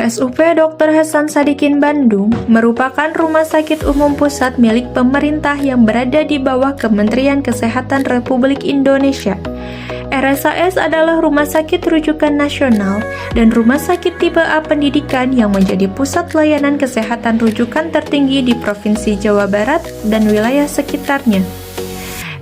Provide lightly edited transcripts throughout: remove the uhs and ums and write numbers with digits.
RSUP Dr. Hasan Sadikin Bandung merupakan rumah sakit umum pusat milik pemerintah yang berada di bawah Kementerian Kesehatan Republik Indonesia. RSAS adalah rumah sakit rujukan nasional dan rumah sakit tipe A pendidikan yang menjadi pusat layanan kesehatan rujukan tertinggi di Provinsi Jawa Barat dan wilayah sekitarnya.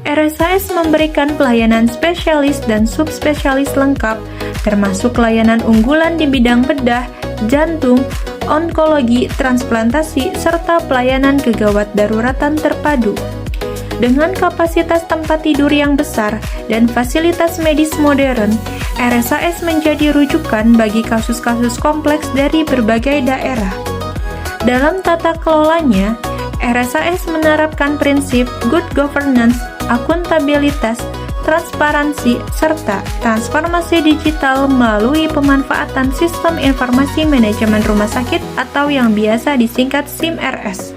RSAS memberikan pelayanan spesialis dan subspesialis lengkap, termasuk layanan unggulan di bidang bedah, jantung, onkologi, transplantasi, serta pelayanan kegawat daruratan terpadu. Dengan kapasitas tempat tidur yang besar dan fasilitas medis modern, RSAS menjadi rujukan bagi kasus-kasus kompleks dari berbagai daerah. Dalam tata kelolanya, RSAS menerapkan prinsip good governance, akuntabilitas, transparansi, serta transformasi digital melalui pemanfaatan sistem informasi manajemen rumah sakit atau yang biasa disingkat SIMRS.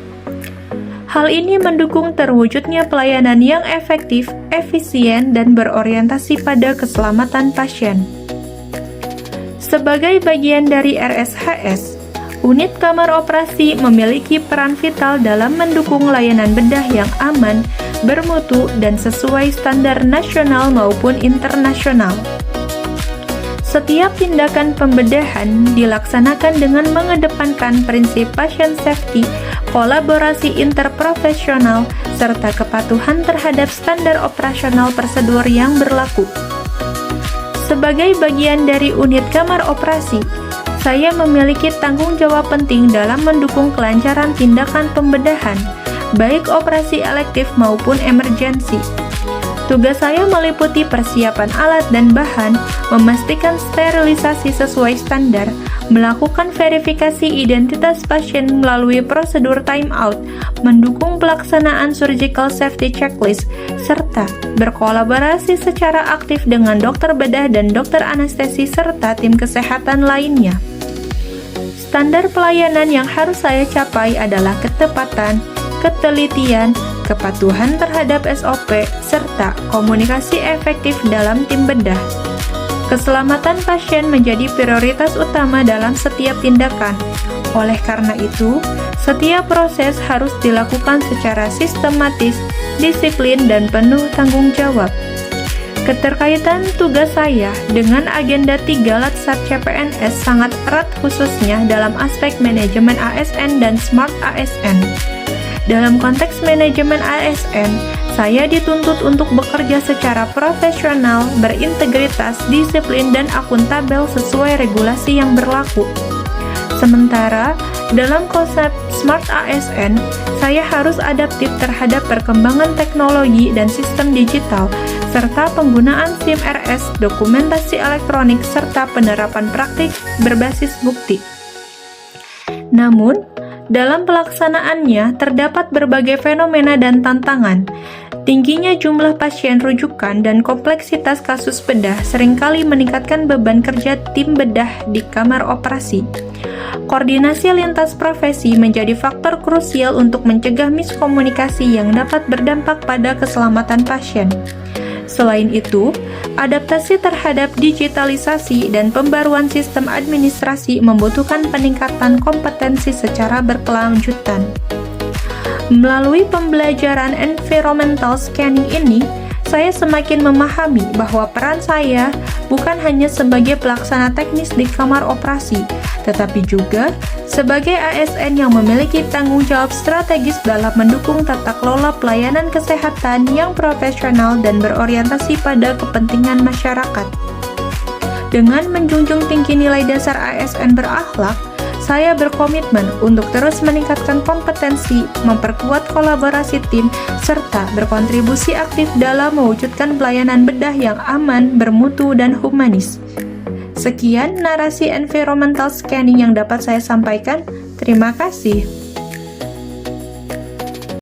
Hal ini mendukung terwujudnya pelayanan yang efektif, efisien, dan berorientasi pada keselamatan pasien. Sebagai bagian dari RSHS, unit kamar operasi memiliki peran vital dalam mendukung layanan bedah yang aman, bermutu, dan sesuai standar nasional maupun internasional. Setiap tindakan pembedahan dilaksanakan dengan mengedepankan prinsip patient safety, kolaborasi interprofesional, serta kepatuhan terhadap standar operasional prosedur yang berlaku. Sebagai bagian dari unit kamar operasi, saya memiliki tanggung jawab penting dalam mendukung kelancaran tindakan pembedahan, baik operasi elektif maupun emergensi. Tugas saya meliputi persiapan alat dan bahan, memastikan sterilisasi sesuai standar, melakukan verifikasi identitas pasien melalui prosedur timeout, mendukung pelaksanaan surgical safety checklist, serta berkolaborasi secara aktif dengan dokter bedah dan dokter anestesi serta tim kesehatan lainnya. Standar pelayanan yang harus saya capai adalah ketepatan, ketelitian, kepatuhan terhadap SOP, serta komunikasi efektif dalam tim bedah. Keselamatan pasien menjadi prioritas utama dalam setiap tindakan. Oleh karena itu, setiap proses harus dilakukan secara sistematis, disiplin, dan penuh tanggung jawab. Keterkaitan tugas saya dengan agenda 3 Latsar CPNS sangat erat khususnya dalam aspek manajemen ASN dan Smart ASN. Dalam konteks manajemen ASN, saya dituntut untuk bekerja secara profesional, berintegritas, disiplin, dan akuntabel sesuai regulasi yang berlaku. Sementara, dalam konsep Smart ASN, saya harus adaptif terhadap perkembangan teknologi dan sistem digital, serta penggunaan SIMRS, dokumentasi elektronik, serta penerapan praktik berbasis bukti. Namun, dalam pelaksanaannya terdapat berbagai fenomena dan tantangan. Tingginya jumlah pasien rujukan dan kompleksitas kasus bedah seringkali meningkatkan beban kerja tim bedah di kamar operasi. Koordinasi lintas profesi menjadi faktor krusial untuk mencegah miskomunikasi yang dapat berdampak pada keselamatan pasien. Selain itu, adaptasi terhadap digitalisasi dan pembaruan sistem administrasi membutuhkan peningkatan kompetensi secara berkelanjutan. Melalui pembelajaran environmental scanning ini, saya semakin memahami bahwa peran saya bukan hanya sebagai pelaksana teknis di kamar operasi, tetapi juga sebagai ASN yang memiliki tanggung jawab strategis dalam mendukung tata kelola pelayanan kesehatan yang profesional dan berorientasi pada kepentingan masyarakat. Dengan menjunjung tinggi nilai dasar ASN berakhlak, saya berkomitmen untuk terus meningkatkan kompetensi, memperkuat kolaborasi tim, serta berkontribusi aktif dalam mewujudkan pelayanan bedah yang aman, bermutu, dan humanis. Sekian narasi environmental scanning yang dapat saya sampaikan. Terima kasih.